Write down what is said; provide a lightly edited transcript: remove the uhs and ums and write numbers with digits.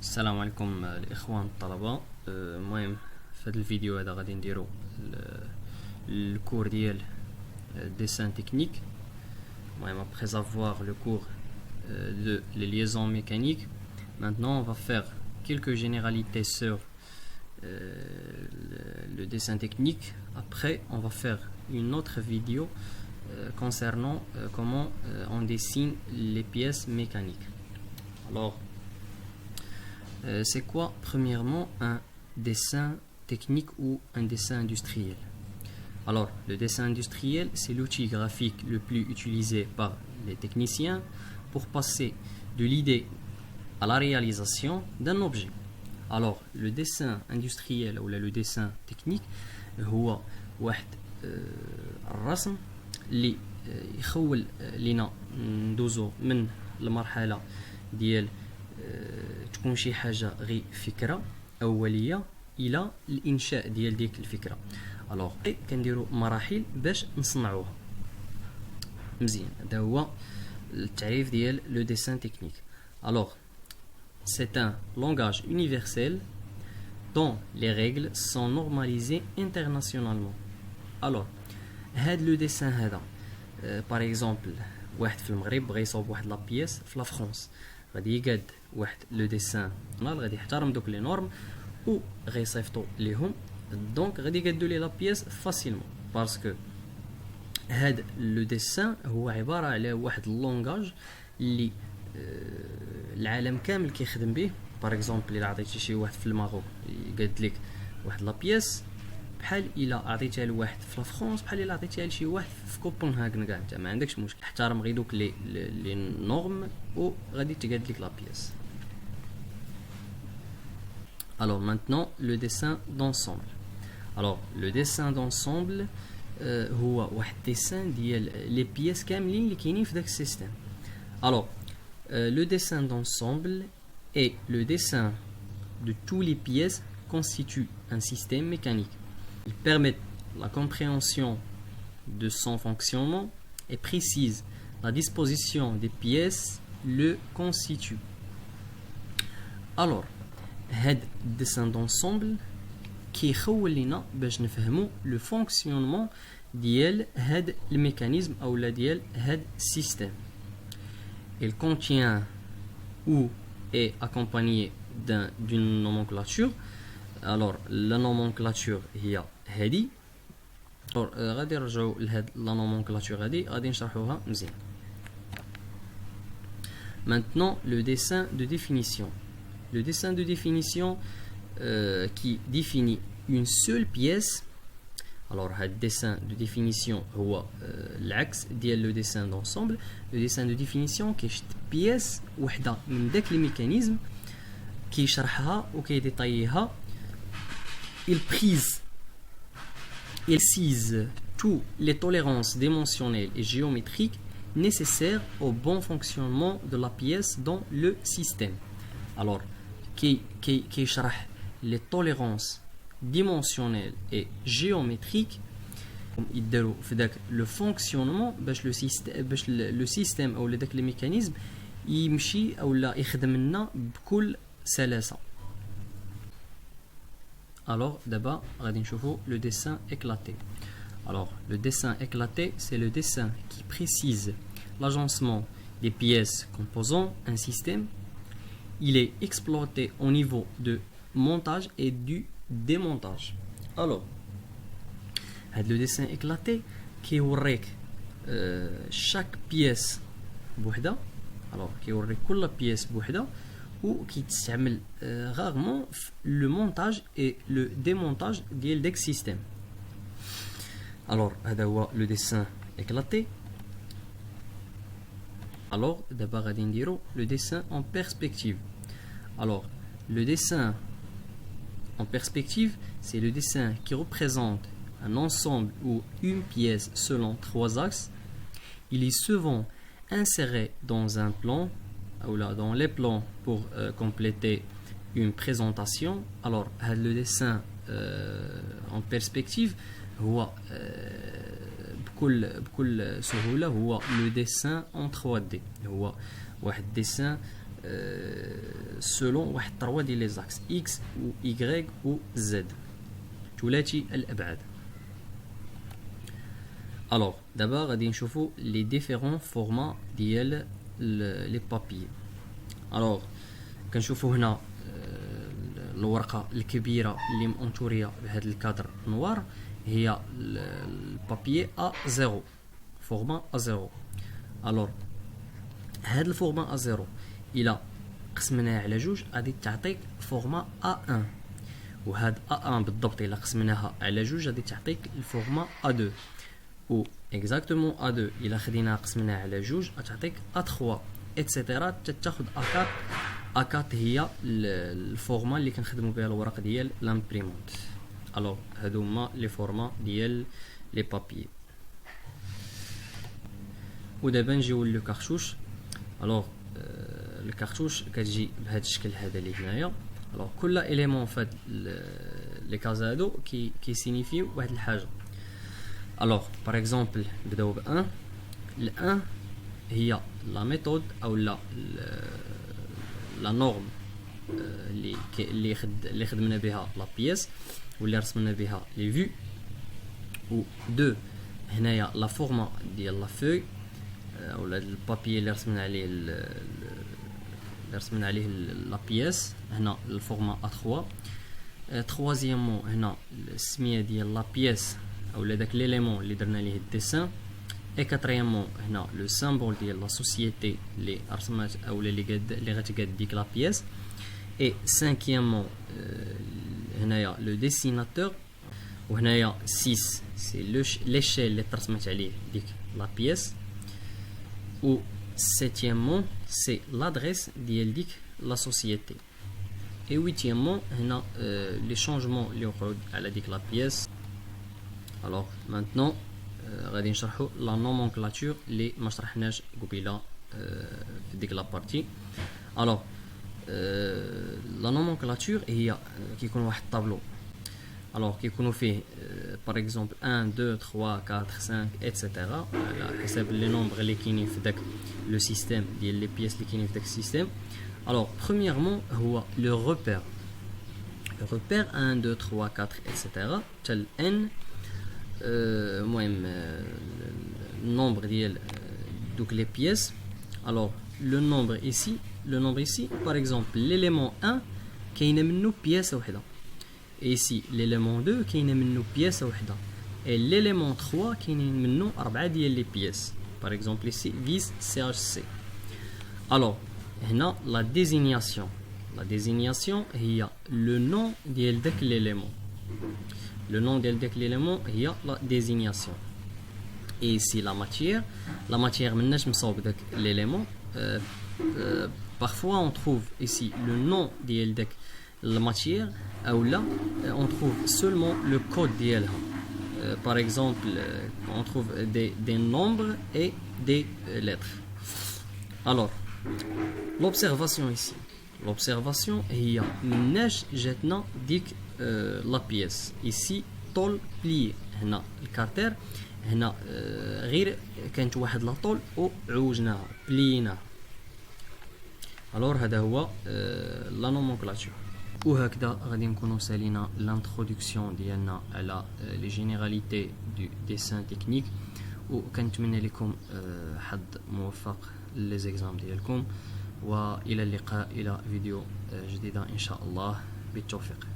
السلام عليكم الاخوان الطلبه. المهم في هذا الفيديو هذا غادي نديرو الكور ديال dessin technique. المهم après avoir le cours de les liaisons mécaniques, maintenant on va faire quelques généralités sur le dessin technique. Après on va faire une autre vidéo concernant comment on dessine les pièces mécaniques. Alors c'est quoi premièrement un dessin technique ou un dessin industriel? Alors le dessin industriel, c'est l'outil graphique le plus utilisé par les techniciens pour passer de l'idée à la réalisation d'un objet. Alors le dessin industriel ou le dessin technique هو واحد الرسم اللي يخول لينا ندوزو من المرحلة ديال تكون شي حاجه غير فكره اوليه الى الانشاء ديال ديك الفكره. الوغ كنديروا مراحل باش نصنعوها مزيان. هذا هو التعريف ديال لو ديسان تكنيك. الوغ c'est un langage universel dont les règles sont normalisées internationalement. alors هاد لو ديسان هذا par exemple واحد في المغرب بغى يصاوب واحد لا بيس في لا فرنسا، غادي يقاد واحد لو ديسان غادي يحترم دوك لي نورم و غيصيفطوا ليهم، دونك غادي يقادوا ليه لا بيس فاسيلمون باسكو هاد لو ديسان هو عباره على واحد اللونغاج اللي العالم كامل كيخدم به. باغ اكزومبل الا عطيتي شي واحد في الماغوك يقاد لك واحد لا بيس بحال الا عطيتها لواحد في فرنسا بحال الا عطيتها لشي واحد في كوبنهاغن كاع انت ما عندكش مشكل، احترم غير دوك لي نورم و غادي تقاد لك لا بيس. alors maintenant le dessin d'ensemble. alors le dessin d'ensemble هو واحد dessin ديال لي بيس كاملين اللي كاينين في داك السيستم. alors le dessin d'ensemble et le dessin de tous les pièces constitue un système mécanique. Ils permettent la compréhension de son fonctionnement et précise la disposition des pièces le constituent. Alors, هاد dessin d'ensemble كيخول لينا باش نفهمو le fonctionnement ديال هاد الميكانيزم أو ديال هاد système. Il contient ou est accompagné d'une nomenclature. alors la nomenclature هي هادي. غادي نرجعوا لهاد لا نومونكلاتور هادي غادي نشرحوها مزيان. maintenant le dessin de définition. le dessin de définition qui définit une seule pièce. alors هاد dessin de définition هو العكس ديال le dessin d'ensemble. le dessin de définition كيشد بياس وحده من داك الميكانيزم كيشرحها وكيديطاييها. il précise tous les tolérances dimensionnelles et géométriques nécessaires au bon fonctionnement de la pièce dans le système. alors qui شرح les tolérances dimensionnelles et géométriques يديروا في داك le fonctionnement باش le système او داك le mécanisme يمشي او لا يخدم لنا بكل سلاسه. alors d'abord غادي نشوفوا le dessin éclaté. alors le dessin éclaté c'est le dessin qui précise l'agencement des pièces composant un système. il est exploité au niveau de montage et du démontage. alors هاد le dessin éclaté كيوريك chaque pièce بوحده. alors كيوريك كل بيس بوحده ou qui تستعمل rarement le montage et le démontage ديال داك système. alors هذا هو le dessin éclaté. alors d'abord غادي نديرو le dessin en perspective. alors le dessin en perspective c'est le dessin qui représente un ensemble ou une pièce selon trois axes. il est souvent inséré dans un plan ou là dans les plans pour compléter une présentation. alors le dessin en perspective هو بكل سهولة هو le dessin en 3D. هو واحد dessin selon واحد 3 ديال لي زاكس x ou y ou z ثلاثي الابعاد. Alors d'abord غادي نشوفوا les différents formats ديال les papiers. Alors كنشوفوا هنا الورقه الكبيره اللي مونتوريه بهذا الكادر نوار هي البابيي A0 فورما A0. alors هذا الفورما A0 الى قسمناه على جوج غادي تعطيك فورما A1 وهذا A1 بالضبط الى قسمناها على جوج غادي تعطيك الفورما A2 و اكزاكتومون A2 الى خديناها قسمناها على جوج غتعطيك A3 اكسيتيرا تاخذ A4. A4 هي الفورما اللي كنخدموا بها الورق ديال لامبريمونت. الوغ هادو هما لي فورما ديال لي بابيي. ودابا نجيو لو كارتوش. الوغ الكارتوش كتجي بهذا الشكل هذا اللي هنايا. الوغ كل اليمون فهاد لي كاز هادو كي سينيفيو واحد الحاجه. الوغ باغ اكزومبل نبداو ب 1. ال 1 هي لا ميثود او لا نورم اللي خدمنا بها لا بيس واللي رسمنا بها لي فيو. و 2 هنايا لا فورما ديال لا فوي اولا البابي اللي رسمنا عليه لا بيس هنا الفورما A3. troisièmement هنا السميه ديال لا بيس اولا داك ليليمون اللي درنا ليه الديسان. et quatrièmement هنا لو سامبول ديال لا سوسيتي اللي رسمات اولا اللي غتقاد ديك لا بيس. et cinquièmement هنايا لو ديسيناتور وهنايا 6 سي ليشيل اللي ترسمت عليه ديك لا بيس. و septièmement سي لادريس ديال ديك لا سوسيتي. et huitièmement هنا لي شونجمون اللي وقعوا على ديك لا بيس. alors maintenant غادي نشرحوا لا نومونكلاتور اللي ما شرحناش قبيله في ديك لا بارتي. الوغ لا نومونكلاتور هي كيكون واحد الطابلو. الوغ كيكونوا فيه باغ اكزومبل 1 2 3 4 5 ايتترا على حسب لي نومبر اللي كاينين في داك لو سيستيم ديال لي بيس اللي كاينين في داك السيستيم. الوغ برومييرمون هو لو روبير. لو روبير 1 2 3 4 ايتترا حتى ان المهم النومبر ديال دوك لي بيس. الوغ لو نومبر ici par exemple l'élément 1 كاينه منه بياسه وحده. ici l'élément 2 كاينه منه بياسه وحده. et l'élément 3 كاينين منه 4 ديال لي بيس par exemple ici vis CHC. alors هنا la désignation هي le nom ديال داك l'élément. le nom ديال داك l'élément هي la désignation. et ici la matière مناش مصاوب داك l'élément. parfois on trouve ici le nom ديال داك la matière ou là on trouve seulement le code ديالها. par exemple on trouve des nombres et des lettres. alors l'observation هي مناش جاتنا ديك لا بيس. ici طول بلي هنا الكارتير هنا غير كانت واحد لا طول وعوجناها بليناها. الور هذا هو لا نومونكلاتور. وهكذا غادي نكونوا سالينا لانتروداكسيون ديالنا على لي جينيراليتي دو ديسان تكنيك. وكنتمنى لكم حظ موفق لي زيكزام ديالكم والى اللقاء الى فيديو جديده ان شاء الله بالتوفيق.